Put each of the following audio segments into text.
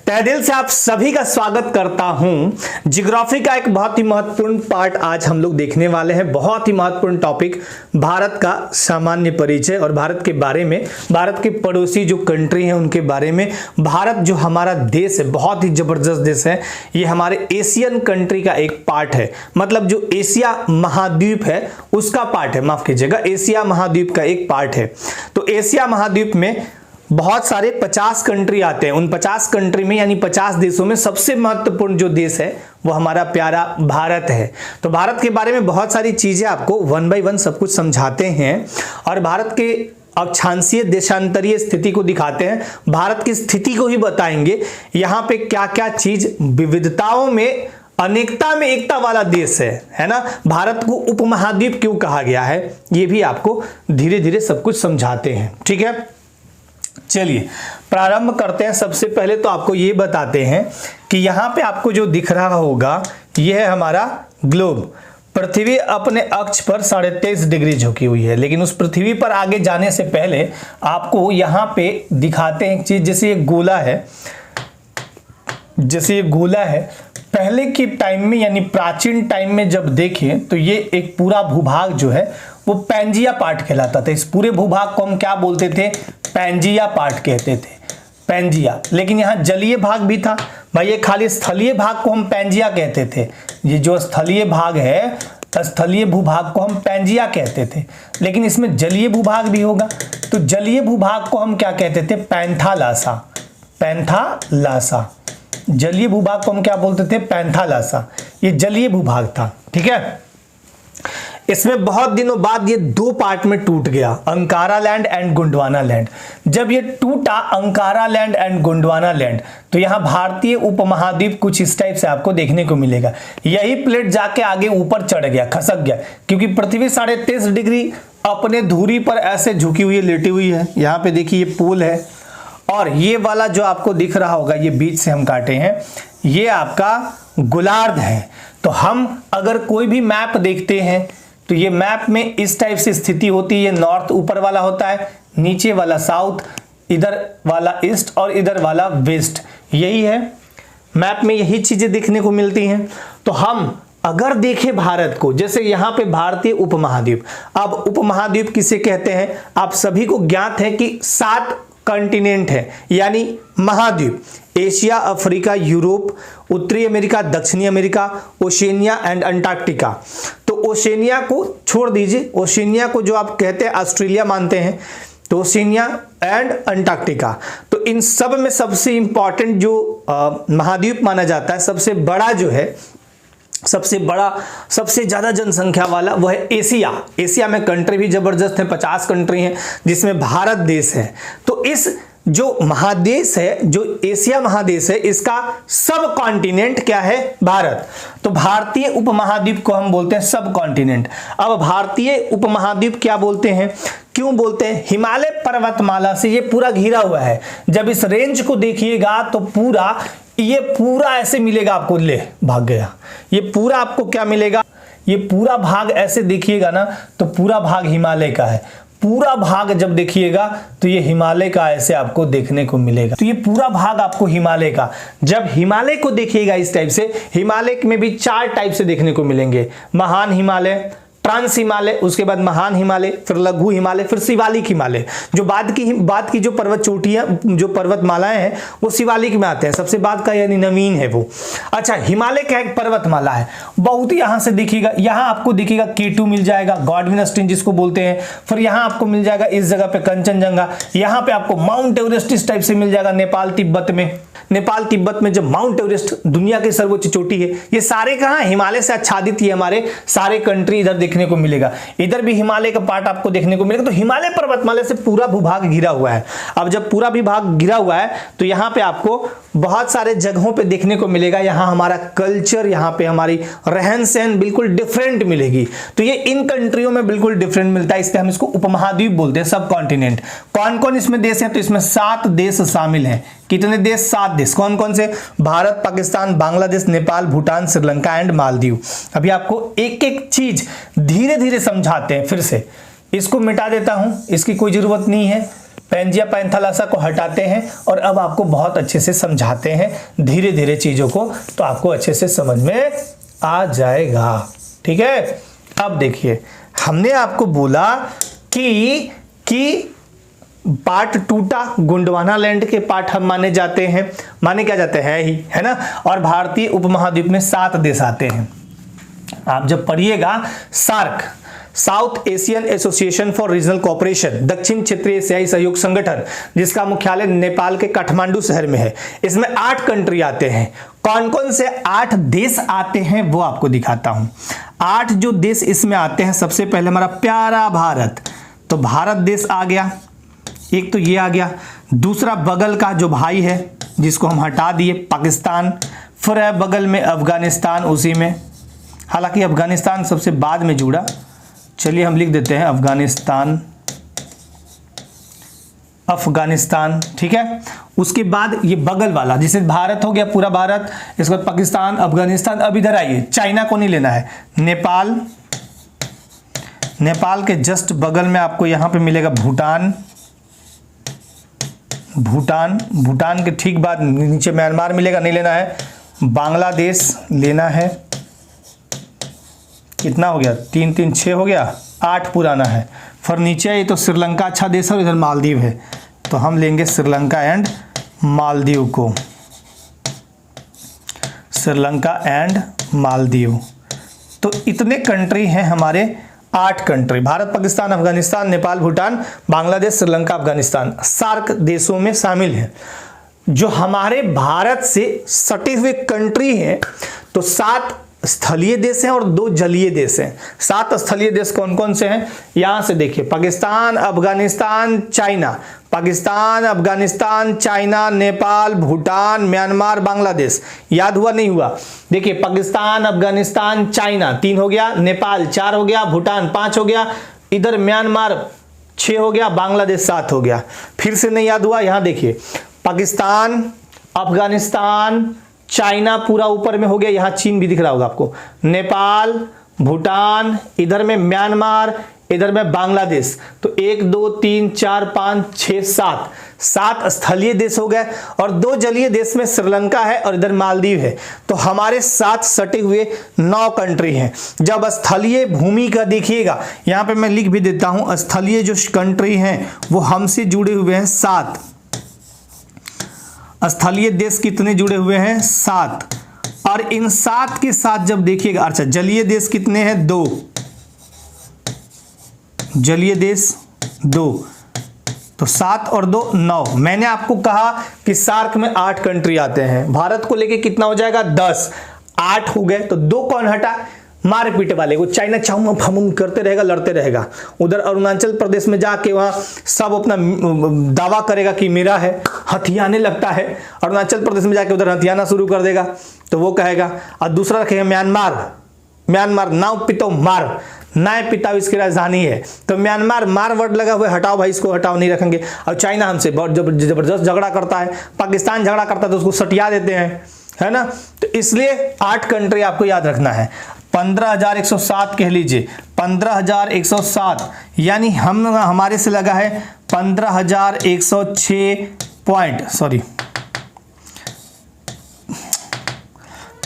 तहे दिल से आप सभी का स्वागत करता हूं। ज्योग्राफी का एक बहुत ही महत्वपूर्ण पार्ट आज हम लोग देखने वाले हैं। बहुत ही महत्वपूर्ण टॉपिक, भारत का सामान्य परिचय और भारत के बारे में, भारत के पड़ोसी जो कंट्री हैं उनके बारे में। भारत जो हमारा देश है, बहुत ही जबरदस्त देश है। ये हमारे एशियन कंट्री का एक पार्ट है, मतलब जो एशिया महाद्वीप है उसका पार्ट है, माफ कीजिएगा, एशिया महाद्वीप का एक पार्ट है। तो एशिया महाद्वीप में बहुत सारे 50 कंट्री आते हैं। उन 50 कंट्री में यानी 50 देशों में सबसे महत्वपूर्ण जो देश है वो हमारा प्यारा भारत है। तो भारत के बारे में बहुत सारी चीजें आपको वन बाय वन सब कुछ समझाते हैं और भारत के अक्षांशीय देशांतरीय स्थिति को दिखाते हैं। भारत की स्थिति को ही बताएंगे, यहाँ पे क्या क्या चीज, विविधताओं में अनेकता में एकता वाला देश है ना। भारत को उपमहाद्वीप क्यों कहा गया है ये भी आपको धीरे धीरे सब कुछ समझाते हैं, ठीक है। चलिए प्रारंभ करते हैं। सबसे पहले तो आपको ये बताते हैं कि यहाँ पे आपको जो दिख रहा होगा ये है हमारा ग्लोब। पृथ्वी अपने अक्ष पर 23.5 डिग्री झुकी हुई है, लेकिन उस पृथ्वी पर आगे जाने से पहले आपको यहाँ पे दिखाते हैं एक चीज। जैसे ये गोला है, पहले के टाइम में यानी प्राचीन टाइम में जब देखें तो ये एक पूरा भूभाग जो है वो पैंजिया पार्ट कहलाता था। इस पूरे भूभाग को हम क्या बोलते थे? पैंजिया पार्ट कहते थे, पैंजिया। लेकिन यहाँ जलीय भाग भी था भाई, ये खाली स्थलीय भाग को हम पैंजिया कहते थे। ये जो स्थलीय भाग है, स्थलीय भूभाग को हम पैंजिया कहते थे, लेकिन इसमें जलीय भूभाग भी होगा। तो जलीय भूभाग को हम क्या कहते थे? पैंथालासा। पैंथालासा जलीय भूभाग को हम क्या बोलते थे? पैंथालासा। ये जलीय भूभाग था, ठीक है। इसमें बहुत दिनों बाद ये दो पार्ट में टूट गया, Ankara land and Gondwana land. जब ये टूटा Ankara land and Gondwana land, तो यहाँ भारतीय उपमहाद्वीप कुछ इस टाइप से आपको देखने को मिलेगा। यही प्लेट जाके आगे ऊपर चढ़ गया, खसक गया, क्योंकि पृथ्वी 23.5 डिग्री अपने धुरी पर ऐसे झुकी हुई है, लेटी हुई है। यहाँ पे देखिए ये पोल है और ये वाला जो आपको दिख रहा होगा, ये बीच से हम काटे हैं, ये आपका गोलार्ध है। तो हम अगर कोई भी मैप देखते हैं तो ये मैप में इस टाइप से स्थिति होती है। ये नॉर्थ ऊपर वाला होता है, नीचे वाला साउथ, इधर वाला ईस्ट और इधर वाला वेस्ट। यही है मैप में, यही चीजें देखने को मिलती हैं। तो हम अगर देखें भारत को, जैसे यहाँ पे भारतीय उपमहाद्वीप, अब उपमहाद्वीप किसे कहते हैं? आप सभी को ज्ञात है कि 7 कॉन्टिनेंट है यानी महाद्वीप। एशिया, अफ्रीका, यूरोप, उत्तरी अमेरिका, दक्षिणी अमेरिका, ओशिनिया एंड अंटार्कटिका। तो ओशिनिया को छोड़ दीजिए, ओशिनिया को जो आप कहते हैं ऑस्ट्रेलिया मानते हैं, तो ओशिनिया एंड अंटार्कटिका। तो इन सब में सबसे इंपॉर्टेंट जो महाद्वीप माना जाता है, सबसे बड़ा जो है, सबसे बड़ा, सबसे ज्यादा जनसंख्या वाला, वो है एशिया। एशिया में कंट्री भी जबरदस्त है, 50 कंट्री हैं जिसमें भारत देश है। तो इस जो महादेश है, जो एशिया महादेश है, इसका सब कॉन्टिनेंट क्या है? भारत। तो भारतीय उपमहाद्वीप को हम बोलते हैं सब कॉन्टिनेंट। अब भारतीय उपमहाद्वीप क्या बोलते हैं, क्यों बोलते हैं? हिमालय पर्वतमाला से ये पूरा घिरा हुआ है। जब इस रेंज को देखिएगा तो ये पूरा ऐसे मिलेगा आपको, ले भाग गया। ये पूरा आपको क्या मिलेगा? ये पूरा भाग ऐसे देखिएगा ना तो पूरा भाग हिमालय का है। पूरा भाग जब देखिएगा तो ये हिमालय का ऐसे आपको देखने को मिलेगा। तो ये पूरा भाग आपको हिमालय का, जब हिमालय को देखिएगा इस टाइप से, हिमालय में भी 4 टाइप से देखने को मिलेंगे। महान हिमालय, ट्रांस हिमालय, उसके बाद महान हिमालय, फिर लघु हिमालय, फिर शिवालिक हिमालय। जो बाद की जो पर्वत चोटियां, जो पर्वतमालाएं हैं वो शिवालिक में आते हैं, सबसे बाद का यानी नवीन है वो। अच्छा, हिमालय क्या एक पर्वतमाला है, बहुत ही यहां से देखिएगा, यहां आपको दिखेगा K2 मिल जाएगा, गॉडविन अस्टीन जिसको बोलते हैं। फिर यहां आपको मिल जाएगा इस जगह पे कंचनजंगा, यहां पे आपको माउंट एवरेस्ट इस टाइप से मिल जाएगा नेपाल तिब्बत में। नेपाल तिब्बत में जब माउंट एवरेस्ट दुनिया की सर्वोच्च चोटी है, ये सारे कहां? हिमालय से आच्छादित ही हमारे सारे कंट्री इधर देखने को मिलेगा। इधर भी हिमालय का पार्ट आपको देखने को मिलेगा। तो हिमालय पर्वतमाला से पूरा भूभाग घिरा हुआ है। अब जब पूरा भूभाग घिरा हुआ है तो यहाँ पे आपको बहुत सारे जगहों पे देखने को मिलेगा। यहाँ हमारा कल्चर, यहाँ पे हमारी रहन सहन बिल्कुल डिफरेंट मिलेगी। तो ये इन कंट्रियों में बिल्कुल डिफरेंट मिलता है, इसलिए हम इसको उपमहाद्वीप बोलते हैं, सब कॉन्टिनेंट। कौन कौन इसमें देश है? तो इसमें 7 देश शामिल हैं। कितने देश? 7 देश। कौन कौन से? भारत, पाकिस्तान, बांग्लादेश, नेपाल, भूटान, श्रीलंका एंड मालदीव। अभी आपको एक एक चीज धीरे धीरे समझाते हैं। फिर से इसको मिटा देता हूं, इसकी कोई जरूरत नहीं है। पैंजिया पैंथालासा को हटाते हैं और अब आपको बहुत अच्छे से समझाते हैं धीरे धीरे चीजों को, तो आपको अच्छे से समझ में आ जाएगा। ठीक है, अब देखिए हमने आपको बोला कि पार्ट टूटा, गोंडवाना लैंड के पार्ट हम माने जाते हैं, माने क्या जाते हैं ही, है ना। और भारतीय उपमहाद्वीप में 7 देश आते हैं। आप जब पढ़िएगा SAARC, South Asian Association for Regional Cooperation, दक्षिण क्षेत्रीय एशियाई सहयोग संगठन, जिसका मुख्यालय नेपाल के काठमांडू शहर में है, इसमें 8 कंट्री आते हैं। कौन कौन से 8 देश आते हैं वो आपको दिखाता हूं। 8 जो देश इसमें आते हैं, सबसे पहले हमारा प्यारा भारत, तो भारत देश आ गया, एक तो ये आ गया। दूसरा बगल का जो भाई है जिसको हम हटा दिए, पाकिस्तान। फिर है बगल में अफगानिस्तान, उसी में, हालांकि अफगानिस्तान सबसे बाद में जुड़ा, चलिए हम लिख देते हैं अफगानिस्तान, अफगानिस्तान। ठीक है, उसके बाद ये बगल वाला जिसे भारत हो गया पूरा भारत, इसके बाद पाकिस्तान, अफगानिस्तान। अब इधर आइए, चाइना को नहीं लेना है, नेपाल, नेपाल के जस्ट बगल में आपको यहां पे मिलेगा भूटान, भूटान, भूटान के ठीक बाद नीचे म्यांमार मिलेगा, नहीं लेना है। बांग्लादेश लेना है, कितना हो गया, 3 3 6 हो गया, 8 पुराना है। फिर नीचे ये तो श्रीलंका अच्छा देश है, इधर मालदीव है, तो हम लेंगे श्रीलंका एंड मालदीव को, श्रीलंका एंड मालदीव। तो इतने कंट्री हैं हमारे, 8 कंट्री, भारत, पाकिस्तान, अफगानिस्तान, नेपाल, भूटान, बांग्लादेश, श्रीलंका, अफगानिस्तान, सार्क देशों में शामिल हैं। जो हमारे भारत से सटे हुए कंट्री हैं, तो 7 स्थलीय देश हैं और 2 जलीय देश हैं। 7 स्थलीय देश कौन कौन से हैं, यहां से देखिए, Pakistan, Afghanistan, China, Pakistan, Afghanistan, China, Nepal, Bhutan, Myanmar, Bangladesh. याद हुआ नहीं हुआ, देखिए पाकिस्तान, अफगानिस्तान, चाइना 3 हो गया, नेपाल 4 हो गया, भूटान 5 हो गया, इधर म्यांमार 6 हो गया, बांग्लादेश 7 हो गया। फिर से नहीं याद हुआ, यहां देखिए पाकिस्तान, अफगानिस्तान, चाइना पूरा ऊपर में हो गया, यहां चीन भी दिख रहा होगा आपको, नेपाल, भूटान, इधर में म्यांमार, इधर में बांग्लादेश। तो 1 2 3 4 5 6 7 स्थलीय देश हो गए, और 2 जलीय देश में श्रीलंका है और इधर मालदीव है। तो हमारे 7 सटे हुए 9 कंट्री हैं। जब स्थलीय भूमि का देखिएगा, यहां पे मैं लिख भी देता हूं, स्थलीय जो कंट्री हैं वो हमसे जुड़े हुए हैं 7। स्थलीय देश कितने जुड़े हुए हैं, 7। और इन 7 के साथ जब देखिएगा, अच्छा जलीय देश कितने हैं, 2, जलीय देश 2, तो 7 और 2 9। मैंने आपको कहा कि सार्क में 8 कंट्री आते हैं, भारत को लेके कितना हो जाएगा, 10, 8 हो गए, तो 2 कौन हटा, मार पीटे वाले, वो चाइना चाउम फमुम करते रहेगा, लड़ते रहेगा। उधर अरुणाचल प्रदेश में जाके वहां सब अपना दावा करेगा कि मेरा है, हथियाने लगता है, अरुणाचल प्रदेश में जाके उधर हथियाना शुरू कर देगा, तो वो कहेगा। और दूसरा रखेगा म्यांमार, म्यांमार नाव पितो मार, नाय पिता इसकी राजधानी है, तो म्यांमार मार वर्ड लगा हुआ, हटाओ भाई इसको, हटाओ, नहीं रखेंगे। और चाइना हमसे बहुत जबरदस्त झगड़ा करता है, पाकिस्तान झगड़ा करता है तो उसको सटिया देते हैं, है ना। तो इसलिए 8 कंट्री आपको याद रखना है। 15,107 कह लीजिए, 15,107, यानी हमारे से लगा है 15,106 पॉइंट, सॉरी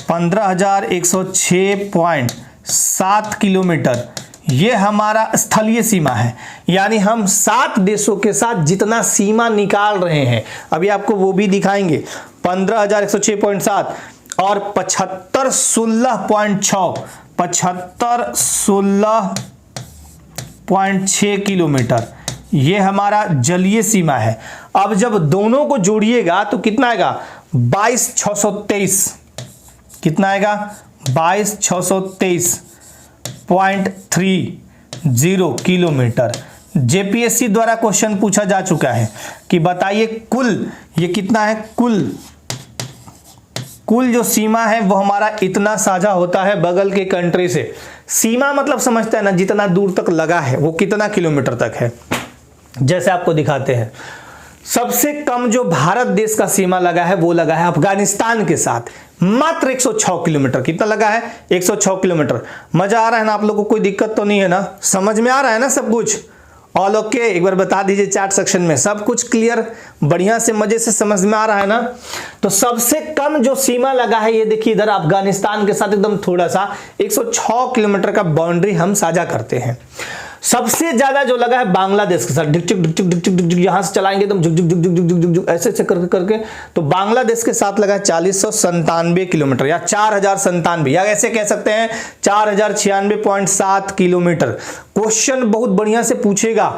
15,106.7 किलोमीटर, ये हमारा स्थलीय सीमा है। यानी हम 7 देशों के साथ जितना सीमा निकाल रहे हैं, अभी आपको वो भी दिखाएंगे। 15,106.7 और 75,16.6, 75,16.6 किलोमीटर, ये हमारा जलीय सीमा है। अब जब दोनों को जोड़िएगा तो कितना आएगा, 22,623, कितना आएगा, 22,623.30 किलोमीटर। जेपीएससी द्वारा क्वेश्चन पूछा जा चुका है कि बताइए कुल ये कितना है, कुल जो सीमा है वो हमारा इतना साझा होता है बगल के कंट्री से। सीमा मतलब समझते हैं ना, जितना दूर तक लगा है वो कितना किलोमीटर तक है। जैसे आपको दिखाते हैं, सबसे कम जो भारत देश का सीमा लगा है वो लगा है अफगानिस्तान के साथ, मात्र 106 किलोमीटर। कितना लगा है, 106 किलोमीटर। मजा आ रहा है ना आप लोगों को, कोई दिक्कत तो नहीं है ना, समझ में आ रहा है ना सब कुछ। All okay? एक बार बता दीजिए चैट सेक्शन में। सब कुछ क्लियर, बढ़िया से मजे से समझ में आ रहा है ना? तो सबसे कम जो सीमा लगा है ये देखिए इधर अफगानिस्तान के साथ एकदम थोड़ा सा 106 किलोमीटर का बाउंड्री हम साझा करते हैं। सबसे ज्यादा जो लगा है बांग्लादेश के साथ, डिकचिक डिकचिक डिकचिक डिकचिक, यहां से चलाएंगे एकदम झुक झुक झुक झुक झुक झुक झुक ऐसे ऐसे करके करके, तो बांग्लादेश के साथ लगा है 4097 किलोमीटर या 4097, या ऐसे कह सकते हैं 4096.7 किलोमीटर। क्वेश्चन बहुत बढ़िया से पूछेगा,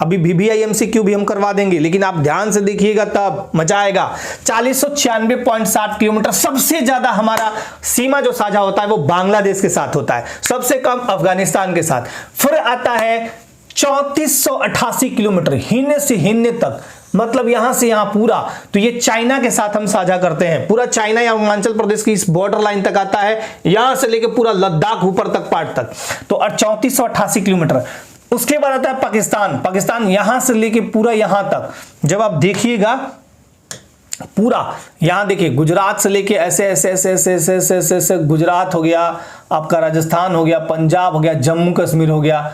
अभी VBI MCQ भी हम करवा देंगे, लेकिन आप ध्यान से देखिएगा तब मजा आएगा। 4096.7 किलोमीटर सबसे ज्यादा हमारा सीमा जो साझा होता है वो बांग्लादेश के साथ होता है, सबसे कम अफगानिस्तान के साथ। फिर आता है 3488 किलोमीटर हिन्ने से हिन्ने तक, मतलब यहां से यहां पूरा, तो ये चाइना के साथ हम साझा करते हैं। पूरा चाइना या हिमाचल प्रदेश की इस बॉर्डर लाइन तक आता है, यहां से लेके पूरा लद्दाख ऊपर तक पार्ट तक, तो 3488 किलोमीटर। उसके बाद आता है पाकिस्तान। पाकिस्तान यहां से लेके पूरा यहां तक, जब आप देखिएगा पूरा यहां देखिए गुजरात से लेके ऐसे ऐसे ऐसे ऐसे ऐसे ऐसे ऐसे ऐसे गुजरात हो गया, आपका राजस्थान हो गया, पंजाब हो गया, जम्मू कश्मीर हो गया,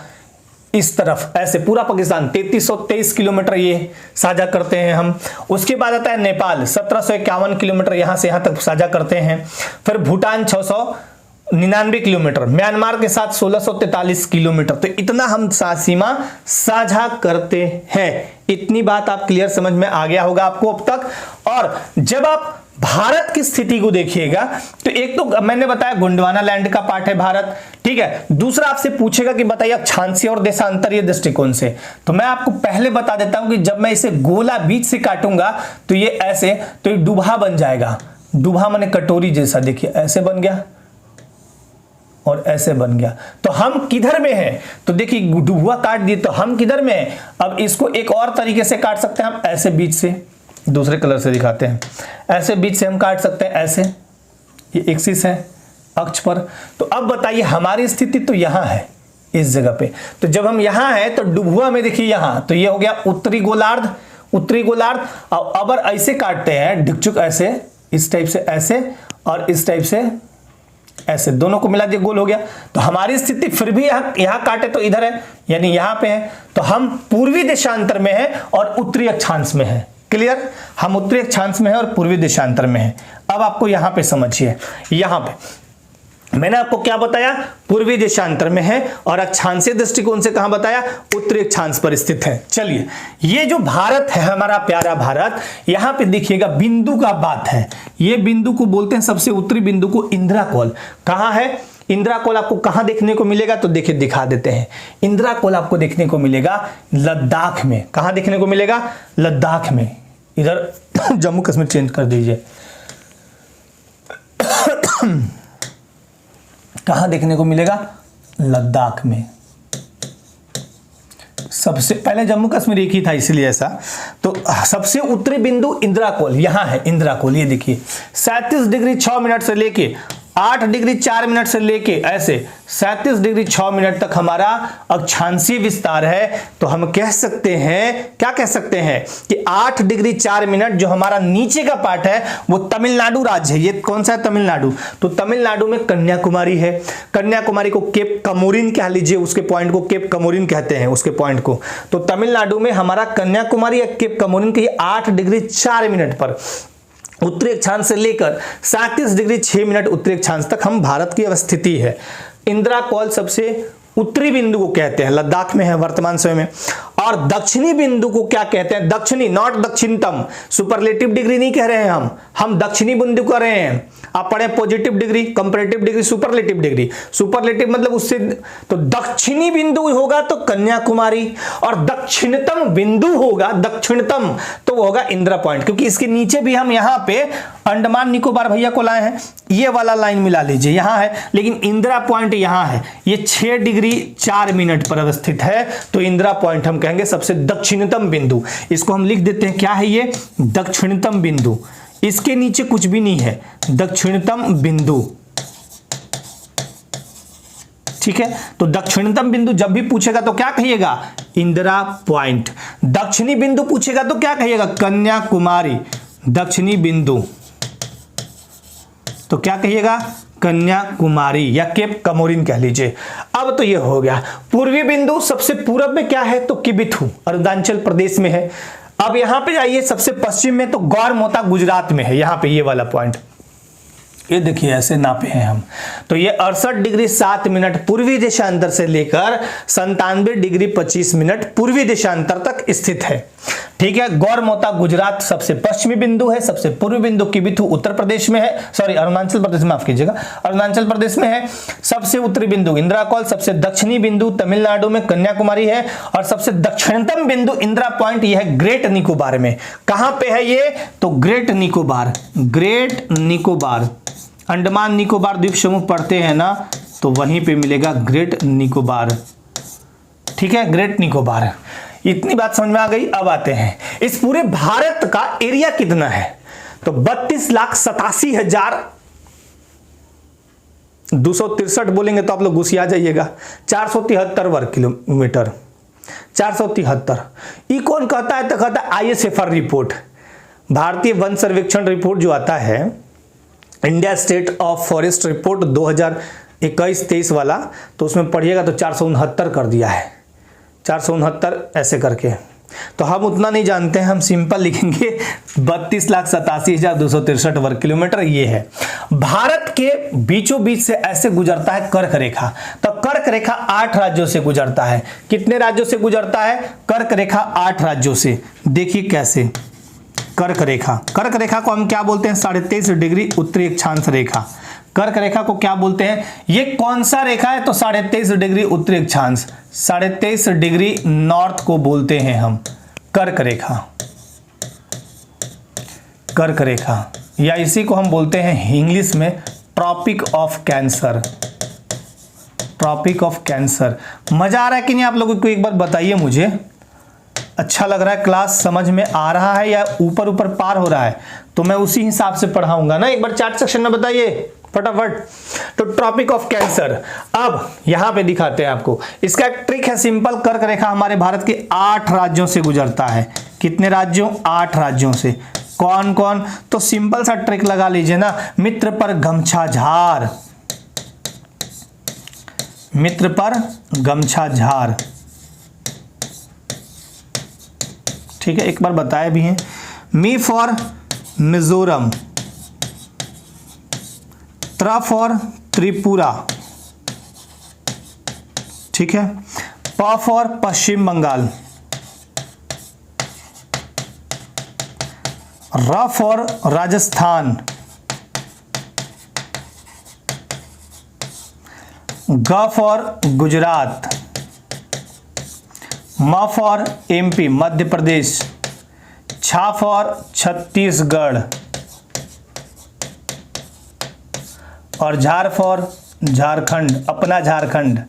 इस तरफ ऐसे पूरा पाकिस्तान 3323 किलोमीटर ये साझा करते हैं हम। उसके बाद आता है नेपाल 1751 किलोमीटर, यहां से यहां तक साझा करते हैं। फिर भूटान 699 किलोमीटर, म्यांमार के साथ 1643 किलोमीटर, तो इतना हम सीमा साझा करते हैं। इतनी बात आप क्लियर समझ में आ गया होगा आपको अब तक। और जब आप भारत की स्थिति को देखिएगा तो एक तो मैंने बताया गोंडवाना लैंड का पार्ट है भारत, ठीक है। दूसरा आपसे पूछेगा कि बताइए अक्षांशीय और देशांतरीय दृष्टिकोण से, तो मैं आपको पहले बता देता हूं कि जब मैं इसे गोला बीच से काटूंगा तो ये ऐसे, तो ये डुबा बन जाएगा। डुबा माने कटोरी जैसा, देखिए ऐसे बन गया और ऐसे बन गया। तो हम किधर में हैं? तो देखिए डुबुआ काट दिए तो हम किधर में हैं? अब इसको एक और तरीके से काट सकते हैं हम, ऐसे बीच से, दूसरे कलर से दिखाते हैं, ऐसे बीच से हम काट सकते हैं ऐसे, ये एक्सिस है अक्ष पर। तो अब बताइए हमारी स्थिति तो यहां है इस जगह पे, तो जब हम यहां हैं तो डुबुआ में देखिए यहां, तो ये हो गया उत्तरी गोलार्ध, उत्तरी गोलार्ध। और अगर ऐसे काटते हैं डिकचुक ऐसे, इस टाइप से ऐसे और इस टाइप से ऐसे, दोनों को मिला दिया गोल हो गया। तो हमारी स्थिति फिर भी यहां काटे तो इधर है, यानी यहां पे है, तो हम पूर्वी देशांतर में हैं और उत्तरी अक्षांश में हैं। क्लियर? हम उत्तरी अक्षांश में हैं और पूर्वी देशांतर में हैं। अब आपको यहां पे समझिए, यहां पे मैंने आपको क्या बताया? पूर्वी देशांतर में है और अक्षांशीय दृष्टिकोण से कहां बताया? उत्तरी अक्षांश पर स्थित है। चलिए, ये जो भारत है हमारा प्यारा भारत, यहां पे देखिएगा बिंदु का बात है, ये बिंदु को बोलते हैं, सबसे उत्तरी बिंदु को इंदिराकोल। कहां है इंदिराकोल? आपको कहां देखने को मिलेगा? तो देखिए दिखा देते हैं। इंदिराकोल आपको देखने को मिलेगा लद्दाख में। कहां देखने को मिलेगा? लद्दाख में। इधर जम्मू कश्मीर चेंज कर दीजिए। कहां देखने को मिलेगा? लद्दाख में। सबसे पहले जम्मू कश्मीर एक ही था इसलिए ऐसा। तो सबसे उत्तरी बिंदु इंदिराकोल, यहां है इंदिराकोल। ये देखिए 37 डिग्री 6 मिनट से लेके 8 डिग्री 4 मिनट से लेके ऐसे 37 डिग्री 6 मिनट तक हमारा अक्षांशीय विस्तार है। तो हम कह सकते हैं, क्या कह सकते हैं कि 8 डिग्री 4 मिनट जो हमारा नीचे का पार्ट है वो तमिलनाडु राज्य है। ये कौन सा है? तमिलनाडु। तो तमिलनाडु में कन्याकुमारी है। कन्याकुमारी को केप कमोरिन कह लीजिए, उसके पॉइंट को केप कमोरिन कहते हैं, उसके पॉइंट को। तो तमिलनाडु में हमारा कन्याकुमारी या केप कमोरिन के 8 डिग्री 4 मिनट पर उत्तरी अक्षांश से लेकर 37 डिग्री 6 मिनट उत्तरी अक्षांश तक हम भारत की अवस्थिति है। इंदिराकोल सबसे उत्तरी बिंदु को कहते हैं, लद्दाख में है वर्तमान समय में। और दक्षिणी बिंदु को क्या कहते हैं? दक्षिणी, नॉट दक्षिणतम। सुपरलेटिव डिग्री नहीं कह रहे हैं हम दक्षिणी बिंदु कह रहे हैं। आप पढ़े positive degree, comparative degree, superlative degree. Superlative मतलब उससे, तो दक्षिणी बिंदु होगा तो कन्याकुमारी, और दक्षिणतम बिंदु होगा, दक्षिणतम तो वो होगा इंदिरा पॉइंट। क्योंकि इसके नीचे भी हम यहाँ पे अंडमान निकोबार भैया को लाए हैं, ये वाला लाइन मिला लीजिए, यहां है, लेकिन इंदिरा पॉइंट यहां है। ये 6 डिग्री 4 मिनट पर अवस्थित है। तो इंदिरा पॉइंट हम कहेंगे सबसे दक्षिणतम बिंदु। इसको हम लिख देते हैं, क्या है ये? दक्षिणतम बिंदु। इसके नीचे कुछ भी नहीं है, दक्षिणतम बिंदु। ठीक है, तो दक्षिणतम बिंदु जब भी पूछेगा तो क्या कहिएगा? इंदिरा पॉइंट। दक्षिणी बिंदु पूछेगा तो क्या कहिएगा? कन्याकुमारी। दक्षिणी बिंदु तो क्या कहिएगा? कन्याकुमारी या केप कमोरिन कह लीजिए। अब तो ये हो गया। पूर्वी बिंदु सबसे पूरब में क्या है, तो किबिथु अरुणाचल प्रदेश में है। अब यहां पे जाइए सबसे पश्चिम में, तो गौरमोता गुजरात में है। यहां पे ये वाला पॉइंट, ये देखिए ऐसे नापे हैं हम, तो ये 68 डिग्री 7 मिनट पूर्वी देशांतर से लेकर 97 डिग्री 25 मिनट पूर्वी देशांतर तक स्थित है। ठीक है, गौरमोता गुजरात सबसे पश्चिमी बिंदु है, सबसे पूर्वी बिंदु किबिथु उत्तर प्रदेश में है, सॉरी अरुणाचल प्रदेश, माफ कीजिएगा, अरुणाचल प्रदेश में है। सबसे उत्तरी बिंदु इंदिरा कॉल, सबसे दक्षिणी बिंदु तमिलनाडु में कन्याकुमारी है, और सबसे दक्षिणतम बिंदु इंदिरा पॉइंट यह है ग्रेट निकोबार में। कहां पे है ये, तो ग्रेट निकोबार, ग्रेट निकोबार, अंडमान निकोबार द्वीप समूह पढ़ते हैं ना, तो वहीं पे मिलेगा ग्रेट निकोबार। ठीक है, ग्रेट निकोबार। इतनी बात समझ में आ गई। अब आते हैं इस पूरे भारत का एरिया कितना है, तो 32,87,263 बोलेंगे तो आप लोग घुसिया जाइएगा। 473 वर्ग किलोमीटर, 473। ये कौन कहता है, तो कहता है ISFR रिपोर्ट, भारतीय वन सर्वेक्षण रिपोर्ट जो आता है, India state of forest report 2021-23 वाला, तो उसमें पढ़िएगा तो 469 कर दिया है, 469 ऐसे करके। तो हम उतना नहीं जानते हैं, हम सिंपल लिखेंगे 32,87,263 वर्ग किलोमीटर ये है। भारत के बीचों बीच से ऐसे गुजरता है कर्क रेखा, तो कर्क रेखा 8 राज्यों से गुजरता है। कितने राज्यों से गुजरता है, कर्क रेखा 8 राज्यों से। देखिए कैसे, कर्क रेखा, कर्क रेखा को हम क्या बोलते हैं, 23.5 डिग्री उत्तरी अक्षांश रेखा। कर्क रेखा को क्या बोलते हैं, ये कौन सा रेखा है, तो 23.5 डिग्री उत्तरी अक्षांश, 23.5 डिग्री नॉर्थ को बोलते हैं हम कर्क रेखा, कर्क रेखा, या इसी को हम बोलते हैं इंग्लिश में Tropic of Cancer, Tropic of Cancer. मजा आ रहा है कि नहीं आप लोगों को, एक बार बताइए मुझे, अच्छा लग रहा है, क्लास समझ में आ रहा है या ऊपर ऊपर पार हो रहा है, तो मैं उसी हिसाब से पढ़ाऊंगा ना। एक बार चैट सेक्शन में बताइए फटाफट। तो ट्रॉपिक ऑफ कैंसर, अब यहां पे दिखाते हैं आपको। इसका एक ट्रिक है सिंपल, कर्क रेखा हमारे भारत के 8 राज्यों से गुजरता है। कितने राज्यों, 8 राज्यों से। कौन कौन, तो सिंपल सा ट्रिक लगा लीजिए ना, मित्र पर गमछा झार, मित्र पर गमछा झार। ठीक है, एक बार बताए भी हैं। मी फॉर मिजोरम, त्रा फॉर त्रिपुरा, ठीक है, प फॉर पश्चिम बंगाल, र फॉर राजस्थान, ग फॉर गुजरात, म फॉर MP मध्य प्रदेश, छा फॉर छत्तीसगढ़, और झार फॉर झारखंड, अपना झारखंड।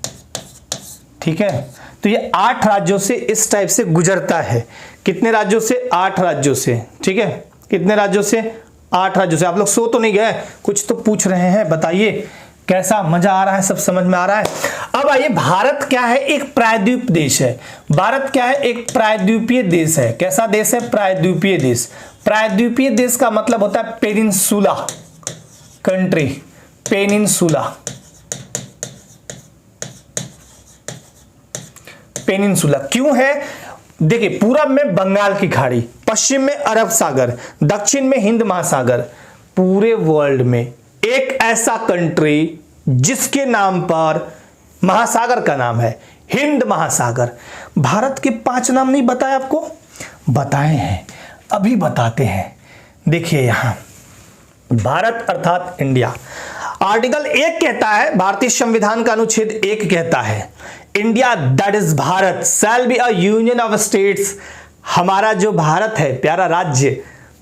ठीक है, तो ये 8 राज्यों से इस टाइप से गुजरता है। कितने राज्यों से, 8 राज्यों से। ठीक है, कितने राज्यों से, 8 राज्यों से। आप लोग सो तो नहीं गए, कुछ तो पूछ रहे हैं, बताइए कैसा, मजा आ रहा है, सब समझ में आ रहा है। अब आइए, भारत क्या है, एक प्रायद्वीप देश है। भारत क्या है, एक प्रायद्वीपीय देश है। कैसा देश है, प्रायद्वीपीय देश। प्रायद्वीपीय देश का मतलब होता है पेनिनसुला कंट्री, पेनिनसुला, पेनिनसुला क्यों है, देखिए पूरब में बंगाल की खाड़ी, पश्चिम में अरब सागर, दक्षिण में हिंद महासागर। पूरे वर्ल्ड में एक ऐसा कंट्री जिसके नाम पर महासागर का नाम है हिंद महासागर। भारत के 5 नाम नहीं बताए आपको, बताए हैं, अभी बताते हैं। देखिए यहां भारत अर्थात इंडिया, आर्टिकल 1 कहता है, भारतीय संविधान का अनुच्छेद 1 कहता है, India that is Bharat shall be a union of states. हमारा जो भारत है, प्यारा राज्य,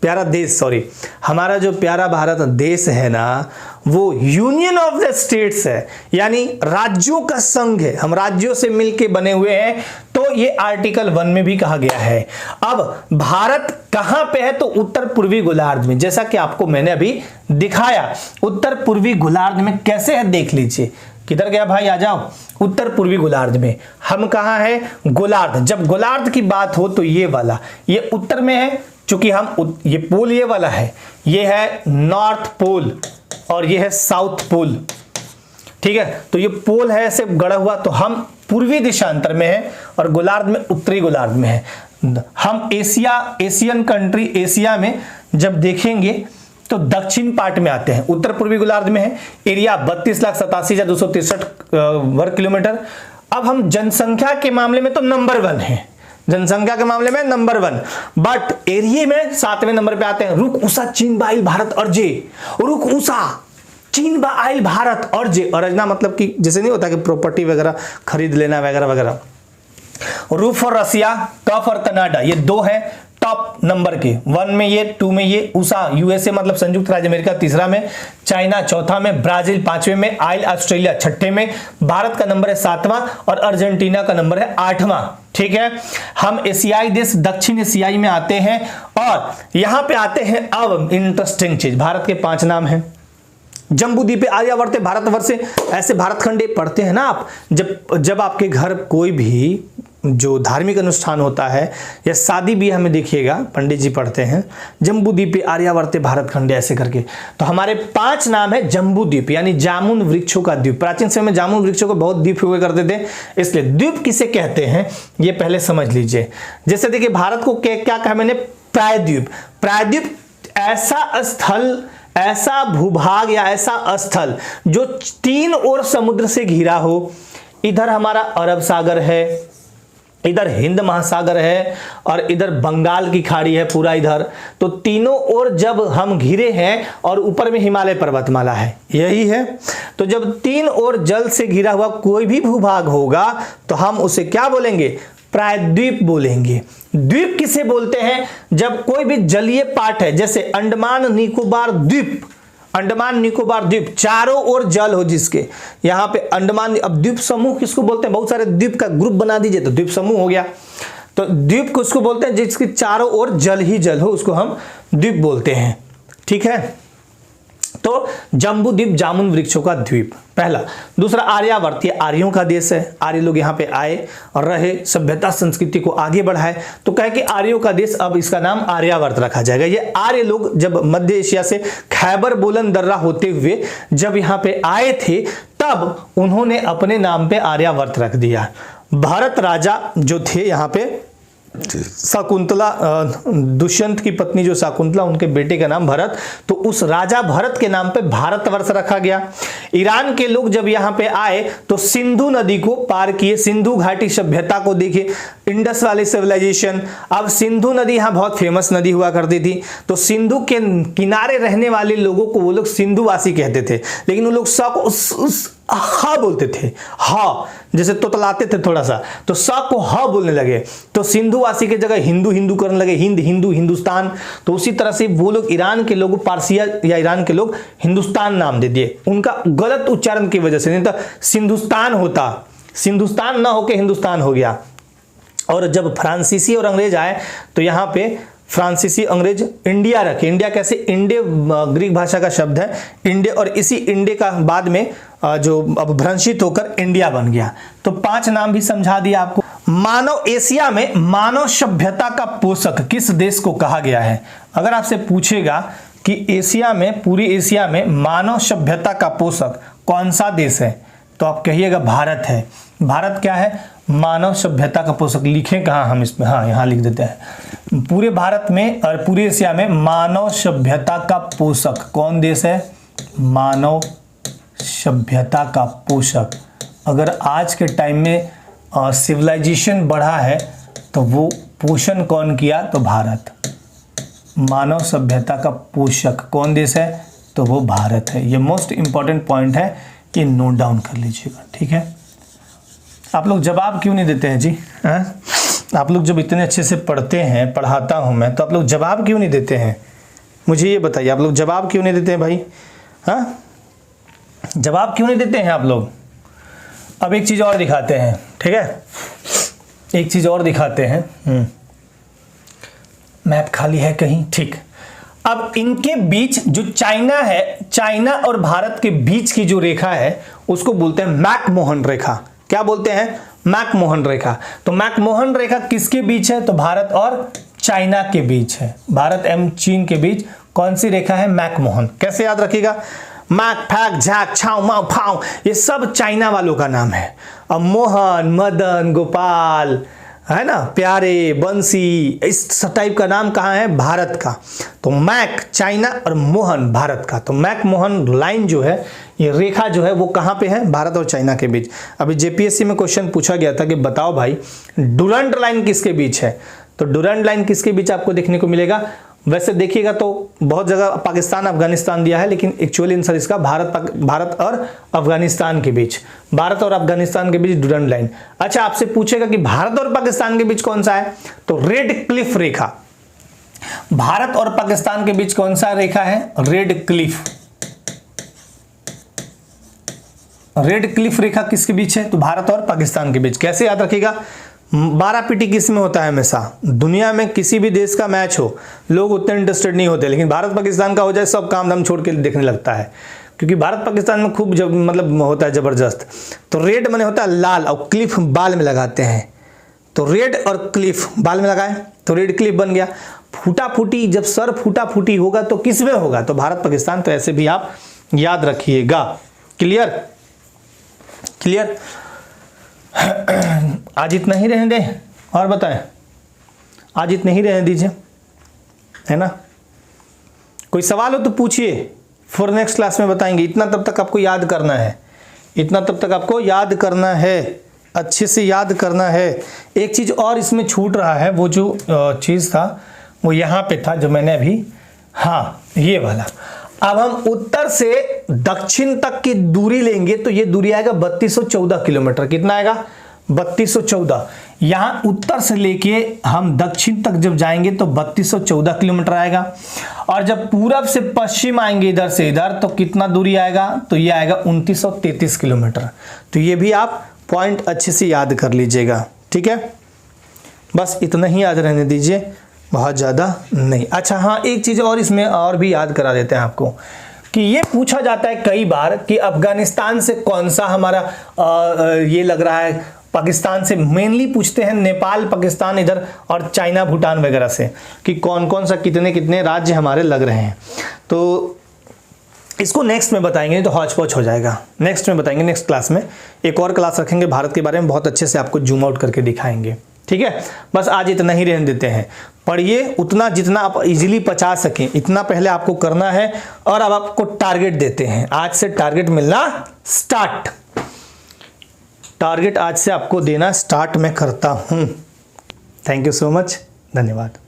प्यारा देश, सॉरी, हमारा जो प्यारा भारत देश है ना, वो यूनियन ऑफ द स्टेट्स है, यानी राज्यों का संघ है। हम राज्यों से मिलके बने हुए हैं, तो ये आर्टिकल 1 में भी कहा गया है। अब भारत कहां पे है, तो उत्तर पूर्वी गोलार्ध में, जैसा कि आपको मैंने अभी दिखाया। उत्तर पूर्वी गोलार्ध में कैसे है देख लीजिए। किधर गया भाई, आ जाओ। उत्तर पूर्वी गोलार्ध में हम कहां है, गोलार्ध। जब गोलार्ध की बात हो तो ये वाला, ये उत्तर में है, चूंकि हम ये पोल ये वाला है, ये है नॉर्थ पोल, और ये है साउथ पोल। ठीक है, तो ये पोल है ऐसे गड़ा हुआ, तो हम पूर्वी दिशांतर में है और गोलार्ध में उत्तरी गोलार्ध में है। हम एशियन कंट्री एशिया में जब देखेंगे तो दक्षिण पार्ट में आते हैं, उत्तर पूर्वी गोलार्ध में है। एरिया 32,87,263 वर्ग किलोमीटर। अब हम जनसंख्या के मामले में तो नंबर 1 है, जनसंख्या के मामले में नंबर 1, बट एरिया में 7वें नंबर पे आते हैं। रुक उषा चीन बाइल भारत अर्जे, रुक उषा चीन बाइल भारत अर्जे, अर्जना मतलब कि जैसे नहीं होता कि प्रॉपर्टी वगैरह खरीद लेना वगैरह वगैरह। रू फॉर रसिया, क फॉर कनाडा, ये 2 है टॉप नंबर के, 1 में ये, 2 में ये, USA यूएसए मतलब संयुक्त राज्य अमेरिका तीसरा में, चाइना चौथा में, ब्राजील 5वें में, आइल ऑस्ट्रेलिया 6ठे में, भारत का नंबर है 7वां और अर्जेंटीना का नंबर है 8वां। ठीक है, हम एशियाई देश दक्षिण एशियाई में आते हैं और यहां पे आते हैं। अब इंटरेस्टिंग चीज, भारत के 5 नाम हैं। जम्बूद्वीप, आर्यावर्त, भारतवर्ष, ऐसे भारतखंडे पढ़ते हैं ना आप। जब आपके घर कोई भी जो धार्मिक अनुष्ठान होता है या शादी ब्याह में देखिएगा, पंडित जी पढ़ते हैं जम्बूद्वीप, आर्यावर्त, भारतखंडे ऐसे करके। तो हमारे 5 नाम है जम्बूद्वीप, यानी जामुन वृक्षों का द्वीप। प्राचीन समय में जामुन वृक्षों को बहुत द्वीप हुए करते थे, इसलिए द्वीप किसे कहते हैं ये पहले समझ लीजिए। जैसे देखिए भारत को क्या कहा मैंने, प्रायद्वीप। प्रायद्वीप ऐसा स्थल, ऐसा भूभाग या ऐसा स्थल जो 3 ओर समुद्र से घिरा हो। इधर हमारा अरब सागर है, इधर हिंद महासागर है और इधर बंगाल की खाड़ी है पूरा इधर। तो तीनों ओर जब हम घिरे हैं और ऊपर में हिमालय पर्वतमाला है, यही है। तो जब 3 ओर जल से घिरा हुआ कोई भी भूभाग होगा तो हम उसे क्या बोलेंगे, प्रायद्वीप बोलेंगे। द्वीप किसे बोलते हैं, जब कोई भी जलीय पार्ट है, जैसे अंडमान निकोबार द्वीप, अंडमान निकोबार द्वीप चारों ओर जल हो जिसके, यहां पे अंडमान। अब द्वीप समूह किसको बोलते हैं, बहुत सारे द्वीप का ग्रुप बना दीजिए तो द्वीप समूह हो गया। तो द्वीप को उसको बोलते हैं जिसके चारों ओर जल ही जल हो, उसको हम द्वीप बोलते हैं। ठीक है, तो जम्बूद्वीप जामुन वृक्षों का द्वीप पहला। दूसरा आर्यावर्त, ये आर्यों का देश है। आर्य लोग यहाँ पे आए और रहे, सभ्यता संस्कृति को आगे बढ़ाए, तो कहे कि आर्यों का देश, अब इसका नाम आर्यावर्त रखा जाएगा। ये आर्य लोग जब मध्य एशिया से खैबर बोलन दर्रा होते हुए जब यहाँ पे आए थे तब उन्होंने अपने नाम पे आर्यावर्त रख दिया। भरत राजा जो थे यहाँ पे, शकुंतला, दुष्यंत की पत्नी जो शकुंतला, उनके बेटे का नाम भरत, तो उस राजा भरत के नाम पे भारतवर्ष रखा गया। ईरान के लोग जब यहाँ पे आए तो सिंधु नदी को पार किए, सिंधु घाटी सभ्यता को देखे, इंडस वाली सिविलाइजेशन। अब सिंधु नदी यहाँ बहुत फेमस नदी हुआ करती थी, तो सिंधु के किनारे रहने वाले लोगों को वो लोग सिंधुवासी कहते थे, लेकिन वो लोग हा बोलते थे, हा जैसे तोतलाते थे थोड़ा सा, तो स को ह बोलने लगे, तो सिंधुवासी के जगह हिंदू हिंदू करने लगे, हिंद हिंदू हिंदुस्तान। तो उसी तरह से वो लोग ईरान के लोग, पारसिया या ईरान के लोग हिंदुस्तान नाम दे दिए, उनका गलत उच्चारण की वजह से, नहीं तो सिंधुस्तान होता, सिंधुस्तान ना होके हिंदुस्तान हो गया। और जब फ्रांसीसी और अंग्रेज आए तो यहाँ पे फ्रांसीसी अंग्रेज इंडिया रखे। इंडिया कैसे, इंडे ग्रीक भाषा का शब्द है इंडे, और इसी इंडे का बाद में जो अब भ्रंशित होकर इंडिया बन गया। तो 5 नाम भी समझा दिया आपको। मानव, एशिया में मानव सभ्यता का पोषक किस देश को कहा गया है। अगर आपसे पूछेगा कि एशिया में, पूरी एशिया में मानव सभ्यता का पोषक कौन सा देश है, तो आप कहिएगा भारत है। भारत क्या है, मानव सभ्यता का पोषक। लिखें कहाँ हम इसमें, हाँ यहाँ लिख देते हैं। पूरे भारत में और पूरी एशिया में मानव सभ्यता का पोषक कौन देश है, मानव सभ्यता का पोषक। अगर आज के टाइम में सिविलाइजेशन बढ़ा है तो वो पोषण कौन किया, तो भारत। मानव सभ्यता का पोषक कौन देश है, तो वो भारत है। ये मोस्ट इंपॉर्टेंट पॉइंट है, ये नोट डाउन कर लीजिएगा। ठीक है, आप लोग जवाब क्यों नहीं देते हैं जी, हैं? आप लोग जब इतने अच्छे से पढ़ते हैं, पढ़ाता हूं मैं, तो आप लोग जवाब क्यों नहीं देते हैं, मुझे ये बताइए। आप लोग जवाब क्यों नहीं देते हैं भाई, हाँ जवाब क्यों नहीं देते हैं आप लोग। अब एक चीज और दिखाते हैं, ठीक है, एक चीज और दिखाते हैं। मैप खाली है कहीं, ठीक। अब इनके बीच जो चाइना है, चाइना और भारत के बीच की जो रेखा है उसको बोलते हैं मैकमोहन रेखा। क्या बोलते हैं, मैकमोहन रेखा। तो मैकमोहन रेखा किसके बीच है, तो भारत और चाइना के बीच है। भारत एवं चीन के बीच कौन सी रेखा है, मैकमोहन। कैसे याद रखिएगा, मैक फैक झैक छाऊ माऊ फाऊ, ये सब चाइना वालों का नाम है। अब मोहन, मदन, गोपाल, है ना, प्यारे, बंसी, इस टाइप का नाम कहाँ है? भारत का। तो मैक चाइना और मोहन भारत का। तो मैक मोहन लाइन जो है, ये रेखा जो है वो कहाँ पे है? भारत और चाइना के बीच। अभी जेपीएससी में क्वेश्चन पूछा गया था कि बताओ भाई डुरंड लाइन किसके बीच है? तो डुरंड लाइन किसके बीच आपको देखने को मिलेगा? वैसे देखिएगा तो बहुत जगह पाकिस्तान अफगानिस्तान दिया है, लेकिन एक्चुअली आंसर इसका भारत और अफगानिस्तान के बीच, भारत और अफगानिस्तान के बीच डुरंड लाइन। अच्छा, आपसे पूछेगा कि भारत और पाकिस्तान के बीच कौन सा है? तो रेड क्लिफ रेखा। भारत और पाकिस्तान के बीच कौन सा रेखा है? Red Cliff. रेड क्लिफ रेखा किसके बीच है? तो भारत और पाकिस्तान के बीच। कैसे याद रखिएगा? 12 पीटी किस में होता है? हमेशा दुनिया में किसी भी देश का मैच हो, लोग उतने इंटरेस्टेड नहीं होते, लेकिन भारत पाकिस्तान का हो जाए सब काम धाम छोड़ के देखने लगता है, क्योंकि भारत पाकिस्तान में खूब मतलब होता है जबरदस्त। तो रेड माने होता है लाल, और क्लिफ बाल में लगाते हैं। तो रेड और क्लिफ बाल में लगाए तो रेड क्लिफ बन गया। फूटा फूटी, जब सर फूटा फूटी होगा तो किस में होगा? तो भारत पाकिस्तान। तो ऐसे भी आप याद रखिएगा। क्लियर? क्लियर? आज इतना ही रहने दें और बताएं? आज इतना ही रहने दीजिए, है ना? कोई सवाल हो तो पूछिए, फॉर नेक्स्ट क्लास में बताएंगे। इतना तब तक आपको याद करना है, इतना तब तक आपको याद करना है, अच्छे से याद करना है। एक चीज़ और इसमें छूट रहा है, वो जो चीज़ था वो यहाँ पे था जो मैंने अभी, हाँ ये वाला। अब हम उत्तर से दक्षिण तक की दूरी लेंगे तो ये दूरी आएगा 3214 किलोमीटर। कितना आएगा? 3214। यहाँ उत्तर से लेके हम दक्षिण तक जब जाएंगे तो 3214 किलोमीटर आएगा। और जब पूरब से पश्चिम आएंगे इधर से इधर तो कितना दूरी आएगा? तो ये आएगा 2933 किलोमीटर। तो ये भी आप पॉइंट अच्छे से याद कर लीजिएगा, ठीक है? बस इतना ही याद रहने दीजिए, बहुत ज़्यादा नहीं। अच्छा हाँ, एक चीज़ और इसमें और भी याद करा देते हैं आपको कि ये पूछा जाता है कई बार कि अफगानिस्तान से कौन सा हमारा ये लग रहा है, पाकिस्तान से मेनली पूछते हैं, नेपाल, पाकिस्तान इधर और चाइना, भूटान वगैरह से, कि कौन कौन सा कितने कितने राज्य हमारे लग रहे हैं। तो इसको नेक्स्ट में बताएंगे, तो हौच पौच हो जाएगा। नेक्स्ट में बताएंगे, नेक्स्ट क्लास में एक और क्लास रखेंगे भारत के बारे में, बहुत अच्छे से आपको जूम आउट करके दिखाएंगे, ठीक है? बस आज इतना ही रहने देते हैं। पढ़िए उतना जितना आप इजीली पचा सकें, इतना पहले आपको करना है। और अब आपको टारगेट देते हैं, आज से टारगेट मिलना स्टार्ट। टारगेट आज से आपको देना स्टार्ट मैं करता हूं। थैंक यू सो मच, धन्यवाद।